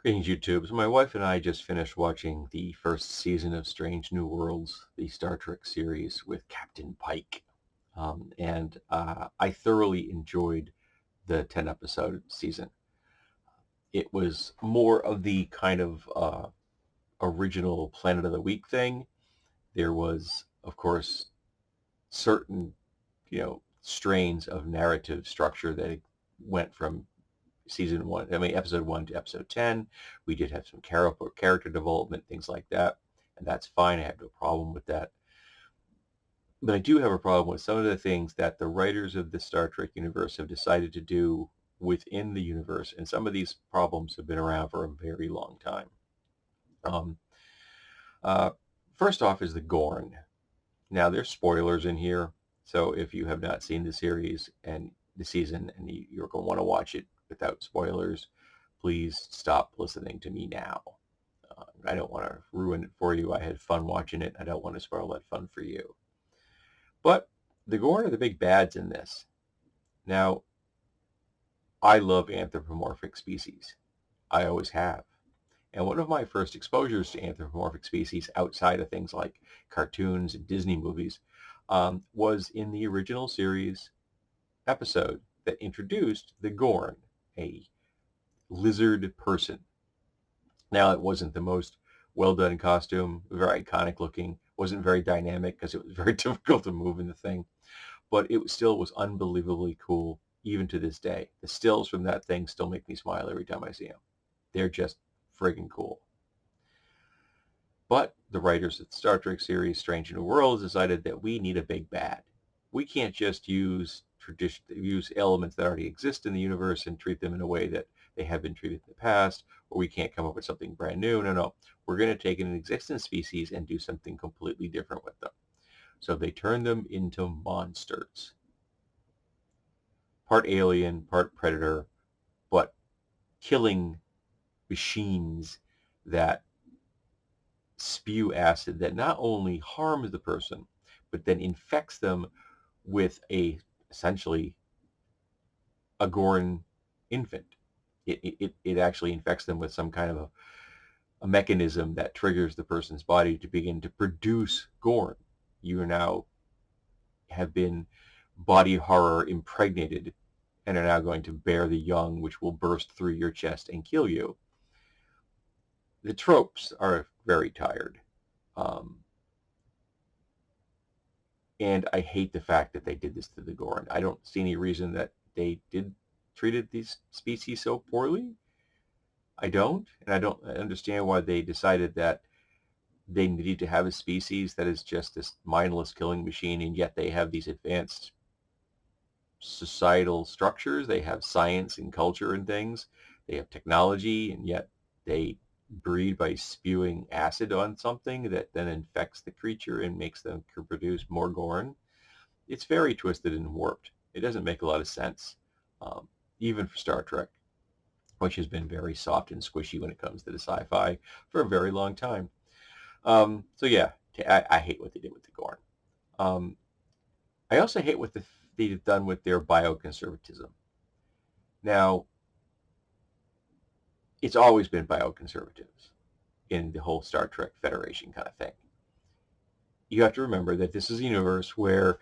Greetings, YouTube. So my wife and I just finished watching the first season of Strange New Worlds, the Star Trek series with Captain Pike. And I thoroughly enjoyed the 10-episode season. It was more of the kind of original Planet of the Week thing. There was, of course, certain, strains of narrative structure that went from episode 1 to episode 10. We did have some character development, things like that, and that's fine. I have no problem with that. But I do have a problem with some of the things that the writers of the Star Trek universe have decided to do within the universe, and some of these problems have been around for a very long time. Um, uh, First off is the Gorn. Now, there's spoilers in here, so if you have not seen the series and the season and you're going to want to watch it without spoilers, please stop listening to me now. I don't want to ruin it for you. I had fun watching it. I don't want to spoil that fun for you. But the Gorn are the big bads in this. Now, I love anthropomorphic species. I always have. And one of my first exposures to anthropomorphic species outside of things like cartoons and Disney movies was in the original series episode that introduced the Gorn, a lizard person. Now, it wasn't the most well-done costume, very iconic looking, wasn't very dynamic because it was very difficult to move in the thing, but it still was unbelievably cool even to this day. The stills from that thing still make me smile every time I see them. They're just friggin' cool. But the writers of the Star Trek series Strange New Worlds decided that we need a big bad. We can't just use elements that already exist in the universe and treat them in a way that they have been treated in the past, or we can't come up with something brand new. No. We're going to take an existing species and do something completely different with them. So they turn them into monsters. Part alien, part predator, but killing machines that spew acid that not only harms the person, but then infects them with essentially a Gorn infant. It actually infects them with some kind of a mechanism that triggers the person's body to begin to produce Gorn. You now have been body horror impregnated and are now going to bear the young, which will burst through your chest and kill you. The tropes are very tired. Um, and I hate the fact that they did this to the Gorn. I don't see any reason that they treated these species so poorly. I don't, and I don't understand why they decided that they needed to have a species that is just this mindless killing machine, and yet they have these advanced societal structures. They have science and culture and things. They have technology, and yet they breed by spewing acid on something that then infects the creature and makes them produce more Gorn. It's very twisted and warped. It doesn't make a lot of sense, um, even for Star Trek, which has been very soft and squishy when it comes to the sci-fi for a very long time. So yeah, I hate what they did with the Gorn. Um, I also hate what they've done with their bioconservatism. Now, it's always been bioconservatives in the whole Star Trek Federation kind of thing. You have to remember that this is a universe where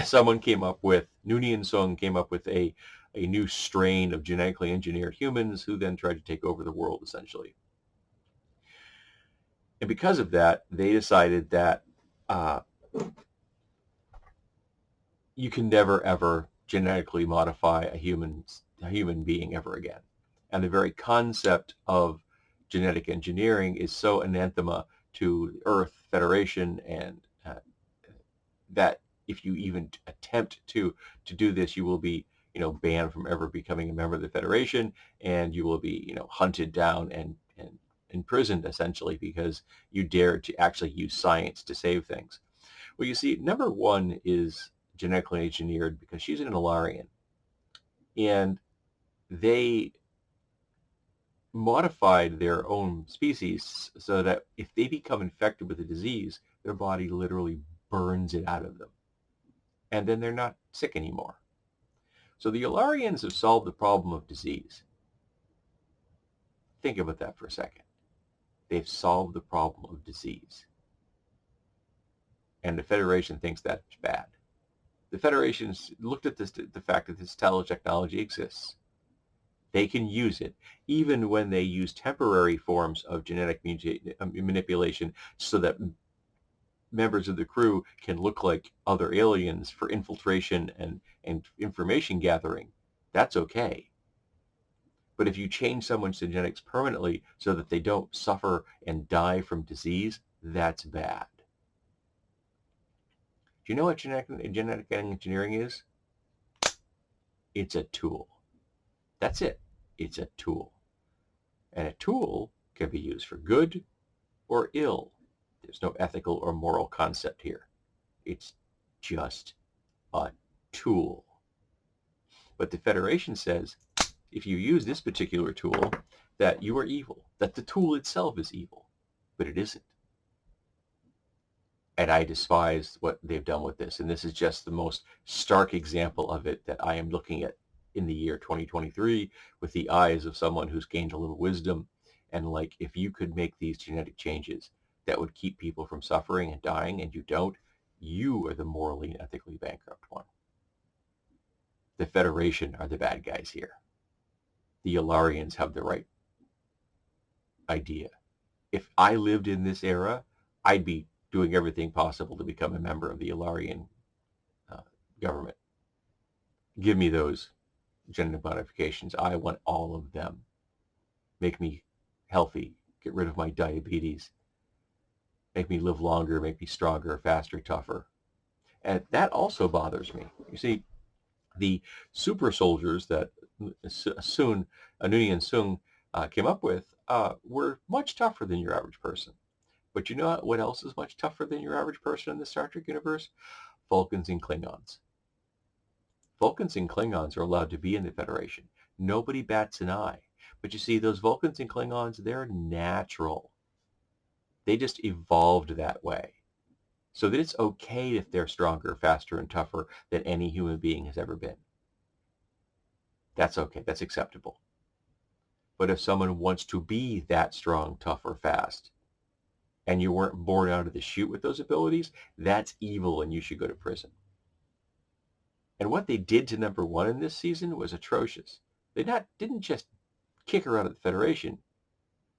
someone came up with, Noonien Sung came up with a new strain of genetically engineered humans who then tried to take over the world, essentially. And because of that, they decided that you can never, ever genetically modify a human being ever again. And the very concept of genetic engineering is so anathema to Earth Federation, and that if you even attempt to do this, you will be banned from ever becoming a member of the Federation, and you will be hunted down and imprisoned essentially because you dared to actually use science to save things. Well, you see, number one is genetically engineered because she's an Ilarian, and they modified their own species so that if they become infected with a disease, their body literally burns it out of them, and then they're not sick anymore. So the Ilarians have solved the problem of disease. Think about that for a second. They've solved the problem of disease. And the Federation thinks that's bad. The Federation's looked at the fact that this technology exists. They can use it, even when they use temporary forms of genetic manipulation so that members of the crew can look like other aliens for infiltration and information gathering. That's okay. But if you change someone's genetics permanently so that they don't suffer and die from disease, that's bad. Do you know what genetic engineering is? It's a tool. That's it. It's a tool. And a tool can be used for good or ill. There's no ethical or moral concept here. It's just a tool. But the Federation says, if you use this particular tool, that you are evil, that the tool itself is evil, but it isn't. And I despise what they've done with this. And this is just the most stark example of it that I am looking at in the year 2023 with the eyes of someone who's gained a little wisdom. And like, if you could make these genetic changes that would keep people from suffering and dying, and you don't, you are the morally and ethically bankrupt one. The Federation are the bad guys here. The Ilarians have the right idea. If I lived in this era, I'd be doing everything possible to become a member of the Ilarian government. Give me those genetic modifications. I want all of them. Make me healthy. Get rid of my diabetes. Make me live longer. Make me stronger, faster, tougher. And that also bothers me. You see, the super soldiers that Anuni and Sung came up with were much tougher than your average person. But you know what else is much tougher than your average person in the Star Trek universe? Vulcans and Klingons. Vulcans and Klingons are allowed to be in the Federation. Nobody bats an eye. But you see, those Vulcans and Klingons, they're natural. They just evolved that way. So that it's okay if they're stronger, faster, and tougher than any human being has ever been. That's okay. That's acceptable. But if someone wants to be that strong, tough, or fast, and you weren't born out of the chute with those abilities, that's evil and you should go to prison. And what they did to number one in this season was atrocious. They didn't just kick her out of the Federation.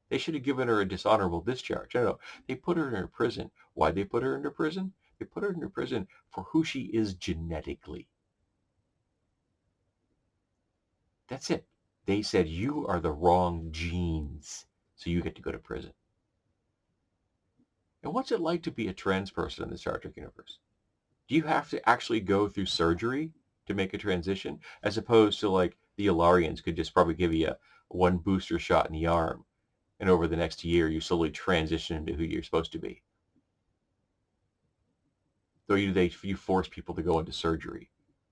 They should have given her a dishonorable discharge. No, they put her in a prison. Why'd they put her into prison? They put her into prison for who she is genetically. That's it. They said, you are the wrong genes, so you get to go to prison. And what's it like to be a trans person in the Star Trek universe? Do you have to actually go through surgery to make a transition, as opposed to like the Ilarians could just probably give you one booster shot in the arm, and over the next year you slowly transition into who you're supposed to be? Though you force people to go into surgery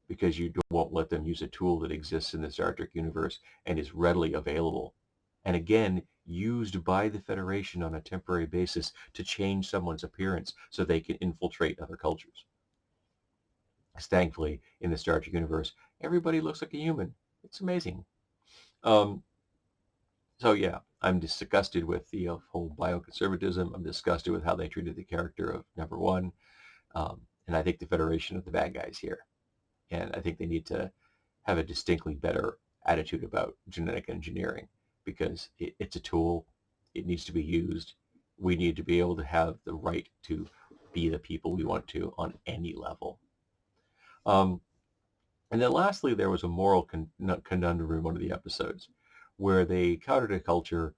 because you won't let them use a tool that exists in the Star Trek universe and is readily available, and again used by the Federation on a temporary basis to change someone's appearance so they can infiltrate other cultures. Thankfully, in the Star Trek universe, everybody looks like a human. It's amazing. So yeah, I'm disgusted with the whole bioconservatism. I'm disgusted with how they treated the character of number one. And I think the Federation are the bad guys here. And I think they need to have a distinctly better attitude about genetic engineering, because it's a tool. It needs to be used. We need to be able to have the right to be the people we want to on any level. And then lastly, there was a moral conundrum in one of the episodes where they countered a culture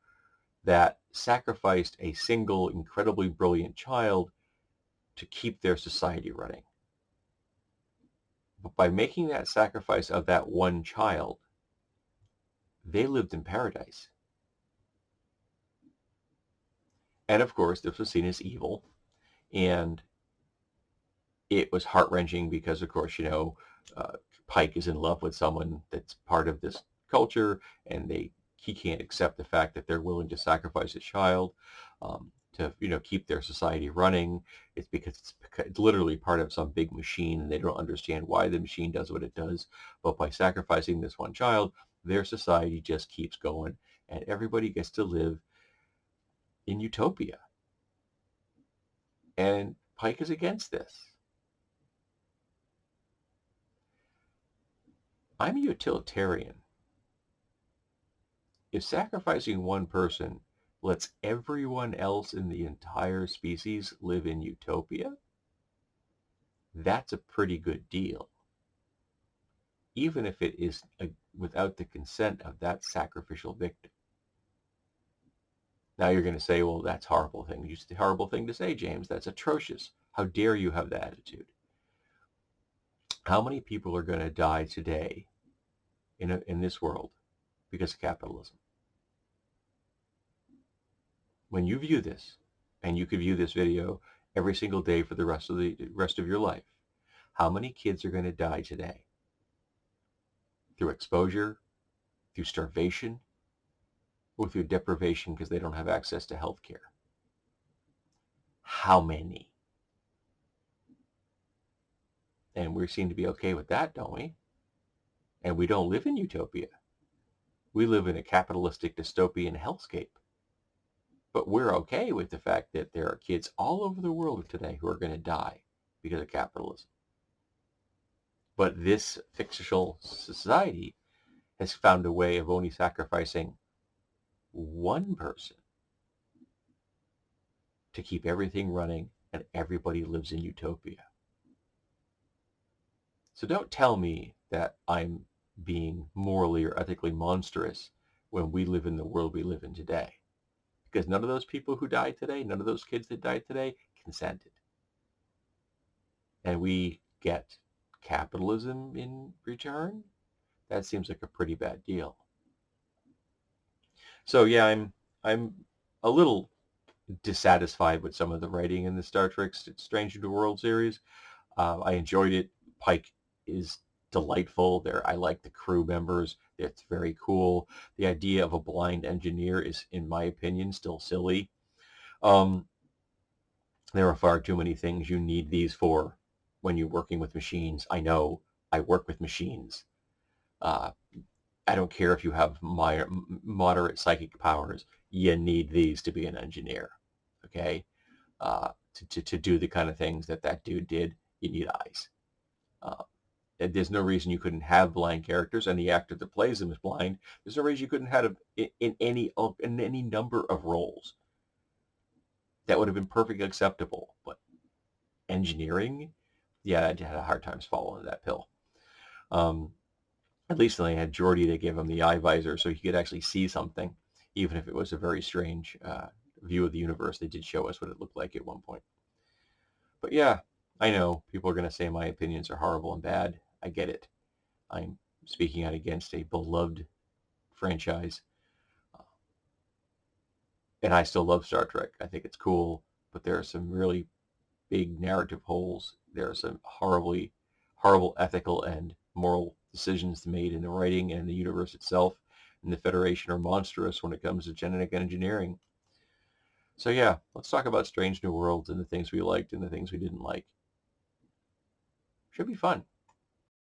that sacrificed a single incredibly brilliant child to keep their society running. But by making that sacrifice of that one child, they lived in paradise. And of course, this was seen as evil. And it was heart-wrenching because, of course, Pike is in love with someone that's part of this culture, and he can't accept the fact that they're willing to sacrifice a child to keep their society running. It's because it's literally part of some big machine, and they don't understand why the machine does what it does. But by sacrificing this one child, their society just keeps going, and everybody gets to live in utopia. And Pike is against this. I'm a utilitarian. If sacrificing one person lets everyone else in the entire species live in utopia, that's a pretty good deal, even if it is without the consent of that sacrificial victim. Now you're going to say, well, that's a horrible thing. It's a horrible thing to say, James. That's atrocious. How dare you have that attitude? How many people are going to die today in this world because of capitalism? When you view this, and you could view this video every single day for the rest of your life, how many kids are going to die today? Through exposure, through starvation, or through deprivation because they don't have access to health care? How many? And we seem to be okay with that, don't we? And we don't live in utopia. We live in a capitalistic dystopian hellscape. But we're okay with the fact that there are kids all over the world today who are going to die because of capitalism. But this fictional society has found a way of only sacrificing one person to keep everything running, and everybody lives in utopia. So don't tell me that I'm being morally or ethically monstrous when we live in the world we live in today. Because none of those people who died today, none of those kids that died today consented. And we get capitalism in return? That seems like a pretty bad deal. So yeah, I'm a little dissatisfied with some of the writing in the Star Trek Strange New World series. I enjoyed it. Pike is delightful. There, I like the crew members. It's very cool. The idea of a blind engineer is, in my opinion, still silly. Um, there are far too many things you need these for when you're working with machines. I know. I work with machines. Uh, I don't care if you have moderate psychic powers. You need these to be an engineer. Okay? To do the kind of things that that dude did, you need eyes. And there's no reason you couldn't have blind characters, and the actor that plays them is blind. There's no reason you couldn't have in any number of roles. That would have been perfectly acceptable. But engineering, yeah, I had a hard time swallowing that pill. At least when they had Geordi, they gave him the eye visor so he could actually see something, even if it was a very strange view of the universe. They did show us what it looked like at one point. But yeah, I know people are going to say my opinions are horrible and bad. I get it. I'm speaking out against a beloved franchise. And I still love Star Trek. I think it's cool, but there are some really big narrative holes. There are some horrible ethical and moral decisions made in the writing and the universe itself. And the Federation are monstrous when it comes to genetic engineering. So yeah, let's talk about Strange New Worlds and the things we liked and the things we didn't like. Should be fun.